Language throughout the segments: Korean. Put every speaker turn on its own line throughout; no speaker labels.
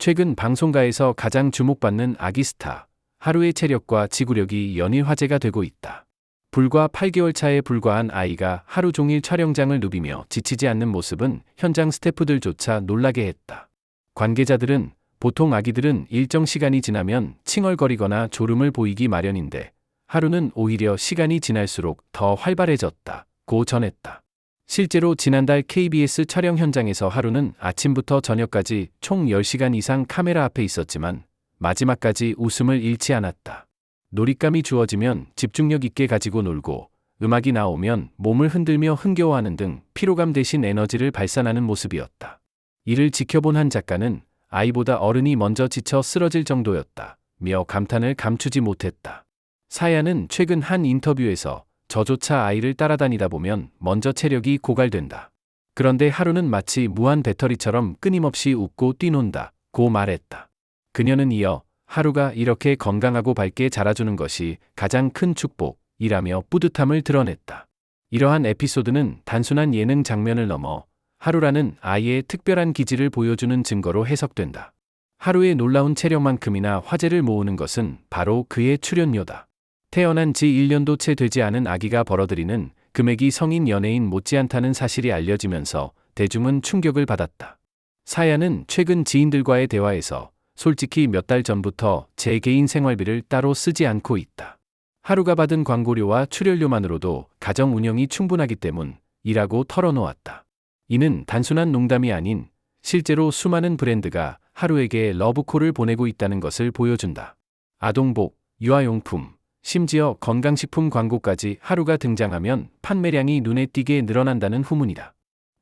최근 방송가에서 가장 주목받는 아기 스타, 하루의 체력과 지구력이 연일 화제가 되고 있다. 불과 8개월 차에 불과한 아이가 하루 종일 촬영장을 누비며 지치지 않는 모습은 현장 스태프들조차 놀라게 했다. 관계자들은 보통 아기들은 일정 시간이 지나면 칭얼거리거나 졸음을 보이기 마련인데 하루는 오히려 시간이 지날수록 더 활발해졌다고 전했다. 실제로 지난달 KBS 촬영 현장에서 하루는 아침부터 저녁까지 총 10시간 이상 카메라 앞에 있었지만 마지막까지 웃음을 잃지 않았다. 놀잇감이 주어지면 집중력 있게 가지고 놀고 음악이 나오면 몸을 흔들며 흥겨워하는 등 피로감 대신 에너지를 발산하는 모습이었다. 이를 지켜본 한 작가는 아이보다 어른이 먼저 지쳐 쓰러질 정도였다며 감탄을 감추지 못했다. 사야는 최근 한 인터뷰에서 저조차 아이를 따라다니다 보면 먼저 체력이 고갈된다. 그런데 하루는 마치 무한 배터리처럼 끊임없이 웃고 뛰논다고 말했다. 그녀는 이어 하루가 이렇게 건강하고 밝게 자라주는 것이 가장 큰 축복이라며 뿌듯함을 드러냈다. 이러한 에피소드는 단순한 예능 장면을 넘어 하루라는 아이의 특별한 기질을 보여주는 증거로 해석된다. 하루의 놀라운 체력만큼이나 화제를 모으는 것은 바로 그의 출연료다. 태어난 지 1년도 채 되지 않은 아기가 벌어들이는 금액이 성인 연예인 못지않다는 사실이 알려지면서 대중은 충격을 받았다. 사야는 최근 지인들과의 대화에서 솔직히 몇 달 전부터 제 개인 생활비를 따로 쓰지 않고 있다. 하루가 받은 광고료와 출연료만으로도 가정 운영이 충분하기 때문이라고 털어놓았다. 이는 단순한 농담이 아닌 실제로 수많은 브랜드가 하루에게 러브콜을 보내고 있다는 것을 보여준다. 아동복, 유아용품, 심지어 건강식품 광고까지 하루가 등장하면 판매량이 눈에 띄게 늘어난다는 후문이다.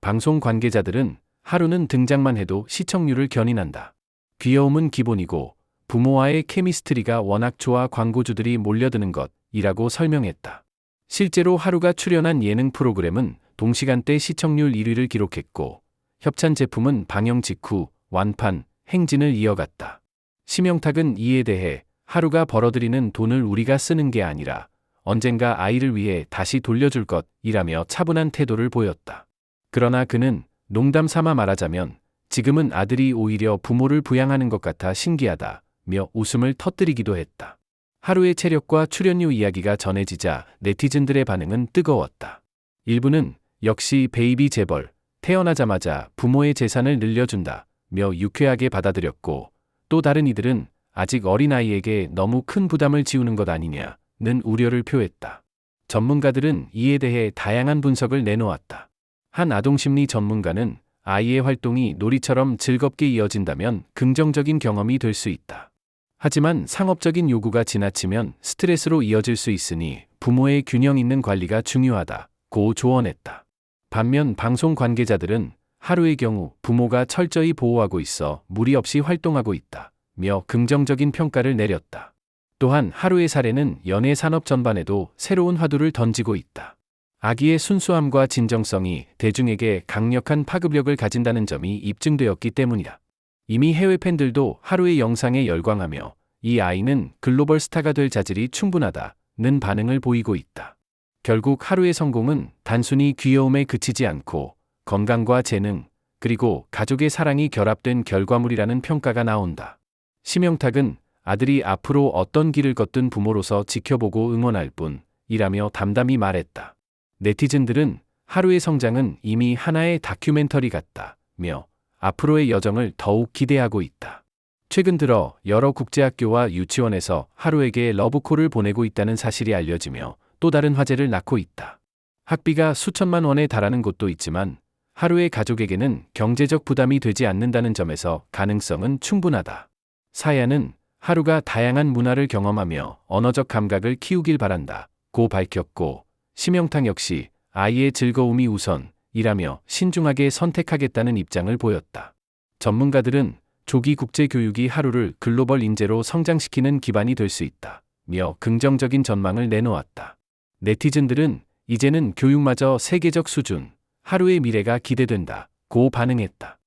방송 관계자들은 하루는 등장만 해도 시청률을 견인한다. 귀여움은 기본이고 부모와의 케미스트리가 워낙 좋아 광고주들이 몰려드는 것이라고 설명했다. 실제로 하루가 출연한 예능 프로그램은 동시간대 시청률 1위를 기록했고 협찬 제품은 방영 직후 완판, 행진을 이어갔다. 심영탁은 이에 대해 하루가 벌어들이는 돈을 우리가 쓰는 게 아니라 언젠가 아이를 위해 다시 돌려줄 것이라며 차분한 태도를 보였다. 그러나 그는 농담 삼아 말하자면 지금은 아들이 오히려 부모를 부양하는 것 같아 신기하다며 웃음을 터뜨리기도 했다. 하루의 체력과 출연료 이야기가 전해지자 네티즌들의 반응은 뜨거웠다. 일부는 역시 베이비 재벌, 태어나자마자 부모의 재산을 늘려준다며 유쾌하게 받아들였고 또 다른 이들은 아직 어린아이에게 너무 큰 부담을 지우는 것 아니냐는 우려를 표했다. 전문가들은 이에 대해 다양한 분석을 내놓았다. 한 아동심리 전문가는 아이의 활동이 놀이처럼 즐겁게 이어진다면 긍정적인 경험이 될 수 있다. 하지만 상업적인 요구가 지나치면 스트레스로 이어질 수 있으니 부모의 균형 있는 관리가 중요하다고 조언했다. 반면 방송 관계자들은 하루의 경우 부모가 철저히 보호하고 있어 무리 없이 활동하고 있다. 며 긍정적인 평가를 내렸다. 또한 하루의 사례는 연예 산업 전반에도 새로운 화두를 던지고 있다. 아기의 순수함과 진정성이 대중에게 강력한 파급력을 가진다는 점이 입증되었기 때문이다. 이미 해외 팬들도 하루의 영상에 열광하며 이 아이는 글로벌 스타가 될 자질이 충분하다는 반응을 보이고 있다. 결국 하루의 성공은 단순히 귀여움에 그치지 않고 건강과 재능, 그리고 가족의 사랑이 결합된 결과물이라는 평가가 나온다. 심영탁은 아들이 앞으로 어떤 길을 걷든 부모로서 지켜보고 응원할 뿐이라며 담담히 말했다. 네티즌들은 하루의 성장은 이미 하나의 다큐멘터리 같다며 앞으로의 여정을 더욱 기대하고 있다. 최근 들어 여러 국제학교와 유치원에서 하루에게 러브콜을 보내고 있다는 사실이 알려지며 또 다른 화제를 낳고 있다. 학비가 수천만 원에 달하는 곳도 있지만 하루의 가족에게는 경제적 부담이 되지 않는다는 점에서 가능성은 충분하다. 사야는 하루가 다양한 문화를 경험하며 언어적 감각을 키우길 바란다고 밝혔고 심영탁 역시 아이의 즐거움이 우선이라며 신중하게 선택하겠다는 입장을 보였다. 전문가들은 조기 국제 교육이 하루를 글로벌 인재로 성장시키는 기반이 될 수 있다며 긍정적인 전망을 내놓았다. 네티즌들은 이제는 교육마저 세계적 수준, 하루의 미래가 기대된다고 반응했다.